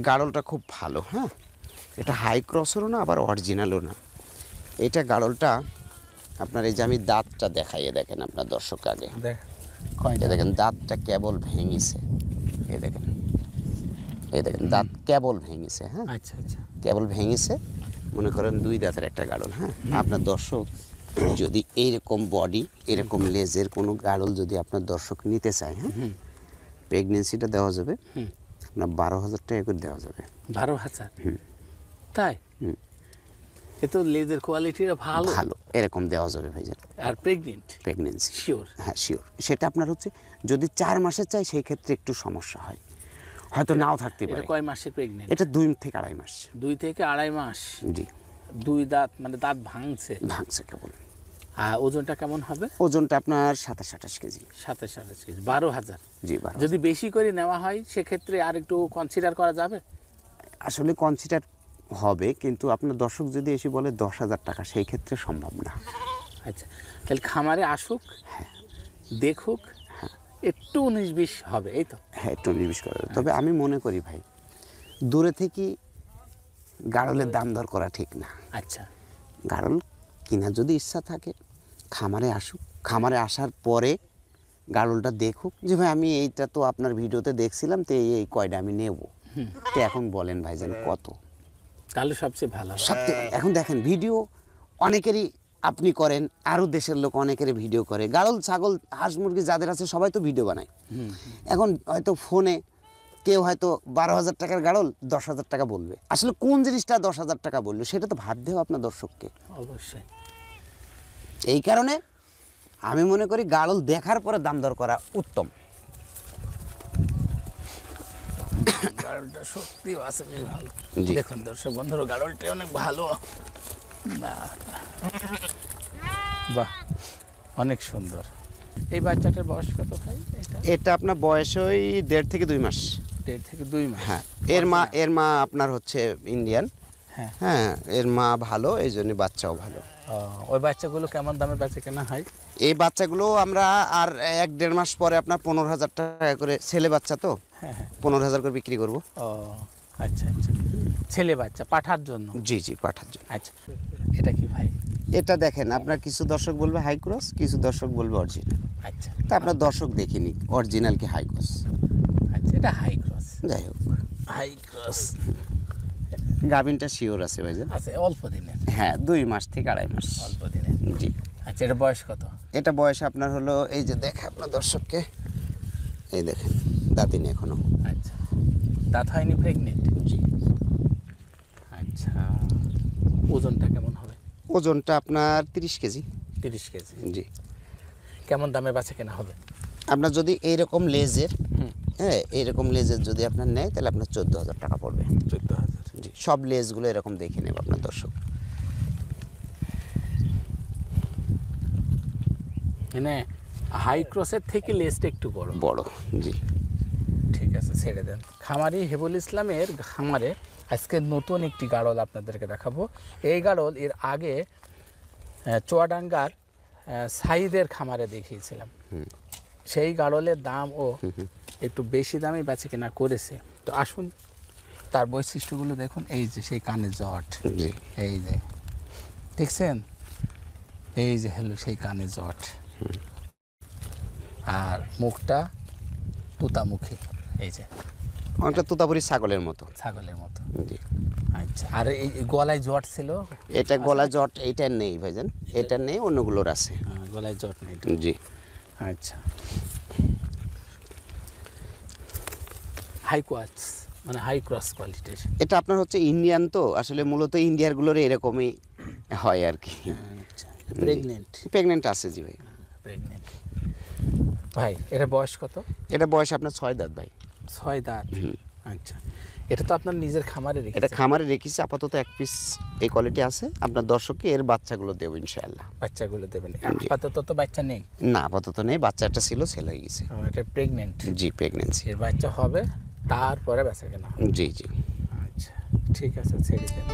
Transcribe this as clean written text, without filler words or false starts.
গাড়লটা খুব ভালো। হ্যাঁ, এটা হাই ক্রসেরও না আবার অরিজিনালও না। এটা গাড়লটা আপনার এই যে আমি দাঁতটা দেখাইয়ে দেখেন আপনার দর্শক আগে কয়টা দেখেন দাঁতটা কেবল ভেঙেছে। এই দেখেন দাঁত কেবল ভেঙেছে। হ্যাঁ, আচ্ছা আচ্ছা কেবল ভেঙেছে। মনে করেন 2 দাঁতের একটা গাড়ল। হ্যাঁ, আপনার দর্শক যদি এইরকম বডি এরকম লেজের কোনো গাড়ল যদি আপনার দর্শক নিতে চায়, হ্যাঁ, প্রেগনেন্সিটা দেওয়া যাবে আপনার 12,000 টাকা করে দেওয়া যাবে। 12,000? তাই? এ তো লেজের কোয়ালিটিটা ভালো। ভালো এরকম দেওয়া যাবে ভাইজান। আর প্রেগনেন্সি শিওর? হ্যাঁ শিওর। সেটা আপনার হচ্ছে যদি 4 মাসের চাই সেই ক্ষেত্রে একটু সমস্যা হয়, হয়তো নাও থাকতে এটা পারে। কয় মাসে প্রেগনেন্ট? এটা 2 থেকে 2.5 মাস। 2 থেকে 2.5 মাস। জি, 2 দাঁত মানে দাঁত ভাঙছে। কেবল। আর ওজনটা কেমন হবে? ওজনটা আপনার 27-28 কেজি। 27-28 কেজি। 12,000? জি, 12। যদি বেশি করে নেওয়া হয় সেক্ষেত্রে আর একটু কনসিডার করা যাবে? আসলে কনসিডার হবে, কিন্তু আপনার দর্শক যদি এসে বলে 10,000 টাকা সেই ক্ষেত্রে সম্ভব না। আচ্ছা, তাহলে খামারে আসুক, দেখুক, একটু 19-20 হবে, এই তো? হ্যাঁ, একটু নির্বিষ করা যাবে। তবে আমি মনে করি ভাই, দূরে থেকে গাড়লের দাম দর করা ঠিক না। আচ্ছা, গাড়ল কেনার যদি ইচ্ছা থাকে খামারে আসুক, খামারে আসার পরে গাড়লটা দেখুক যে ভাই আমি এইটা তো আপনার ভিডিওতে দেখছিলাম, তো এই কয়টা আমি নেব, তো এখন বলেন ভাইজান কত। তাহলে সবচেয়ে ভালো হবে। সবচেয়ে এখন দেখেন ভিডিও অনেকেরই আপনি করেন, আরও দেশের লোক অনেকেরই ভিডিও করে। গাড়ল ছাগল হাঁস মুরগি যাদের আছে সবাই তো ভিডিও বানায়। এখন হয়তো ফোনে কেউ হয়তো 12,000 টাকার গাড়ল 10,000 টাকা বলবে, আসলে কোন জিনিসটা 10,000 টাকা বললো সেটা তো ভাবতে হবে আপনার দর্শককে। অবশ্যই। এই কারণে আমি মনে করি গাড়ল দেখার পরে দাম দর করা উত্তম। গাড়লটা সত্যি আছে বেশ ভালো। জি। দেখুন দর্শক বন্ধুরা, গাড়লটা অনেক ভালো। বাহ, অনেক সুন্দর। এই বাচ্চাটার বয়স কত ভাই? এটা আপনার বয়স ওই 1.5 থেকে 2 মাস। 1.5 থেকে 2 মাস? হ্যাঁ, এর মা আপনার হচ্ছে ইন্ডিয়ান। হ্যাঁ হ্যাঁ, এর মা ভালো, এই জন্য বাচ্চাও ভালো। ওই বাচ্চাগুলো কেমন দামে বেচা কেনা হয়? এই বাচ্চাগুলো আমরা আর 1-1.5 মাস পরে আপনার 15,000 টাকা করে, ছেলে বাচ্চা তো 15,000 করে বিক্রি করবো। ও আচ্ছা আচ্ছা, ছেলে বাচ্চা পাঠার জন্য? জি জি, পাঠার জন্য। আচ্ছা, এটা কি ভাই? এটা দেখেন আপনার কিছু দর্শক বলবে হাই ক্রস, কিছু দর্শক বলবে অরিজিনাল। আচ্ছা, তা আপনার দর্শক দেখিনি অরিজিনাল কি হাই ক্রস। আচ্ছা, এটা হাই ক্রস। যাই হোক, হাই ক্রস গাভিনটা শিওর আছে ভাইজান। আছে অল্প দিনের? হ্যাঁ, 2 মাস থেকে 2.5 মাস। অল্প দিনের। জি। আচ্ছা, এটা বয়স কত? এটা বয়স আপনার হলো, এই যে দেখে আপনার দর্শককে, এই দেখেন দাঁতিনি এখনো। আচ্ছা, দাঁত হয়নি, প্রেগনেন্ট? জি। আচ্ছা, ওজনটা কেমন হবে? ওজনটা আপনার 30 কেজি। 30 কেজি। জি। কেমন দামে বেচা কেনা হবে? আপনার যদি এইরকম লেজের, হ্যাঁ এইরকম লেজের যদি আপনার নেয় তাহলে আপনার 14,000 টাকা পড়বে। 14,000? জি, সব লেজগুলো এরকম দেখে নেব আপনার দর্শক। মানে হাই ক্রসের থেকে লেজটা একটু বড়? বড়, জি। ঠিক আছে, ছেড়ে দেন। খামারি হেবুল ইসলামের খামারে আজকে নতুন একটি গাড়ল আপনাদেরকে দেখাবো। এই গাড়ল এর আগে চুয়াডাঙ্গার সাইদের খামারে দেখিয়েছিলাম। সেই গাড়লের দাম ও একটু বেশি দামে বেচে কেনা করেছে। তো আসুন তার বৈশিষ্ট্যগুলো দেখুন। এই যে সেই কানে জট, জি। এই যে দেখছেন, এই যে হলো সেই কানে জট, আর মুখটা তুতামুখী, এই যে অনেকটা তোতাপুরি ছাগলের মতো। ছাগলের মতো। জি। আচ্ছা, আর এই গলায় জট ছিল? এটা গলা জট এইটার নেই ভাইজান, এটার নেই, অন্যগুলোর আছে। গলায় জট নেই? জি। আচ্ছা, হাই কোয়ালিটি মানে হাই ক্রস কোয়ালিটির। এটা আপনার হচ্ছে ইন্ডিয়ান, তো আসলে মূলত ইন্ডিয়ারগুলোর এরকমই হয় আর কি। আচ্ছা, প্রেগনেন্ট? প্রেগনেন্ট আছে জি ভাই। প্রেগনেন্ট। ভাই এটা বয়স কত? এটা বয়স আপনার 6 দাঁত ভাই। 6 দাঁত? আচ্ছা, এটা তো আপনার নিজের খামারে এটা রেখেছেন? খামারে রেখেছি, আপাতত 1 পিস এই কোয়ালিটি আছে। আপনার দর্শককে এর বাচ্চাগুলো দেবো ইনশাআল্লাহ। বাচ্চাগুলো দেবেন? আপাতত তো বাচ্চা নেই? না, আপাতত নেই, বাচ্চা একটা ছিল, ছেলে হয়ে গেছে। এটা প্রেগনেন্ট? জি, প্রেগনেন্সি। এর বাচ্চা হবে, তারপরে বেচা কেনা হবে? জি জি। আচ্ছা, ঠিক আছে, ছেড়ে দেন।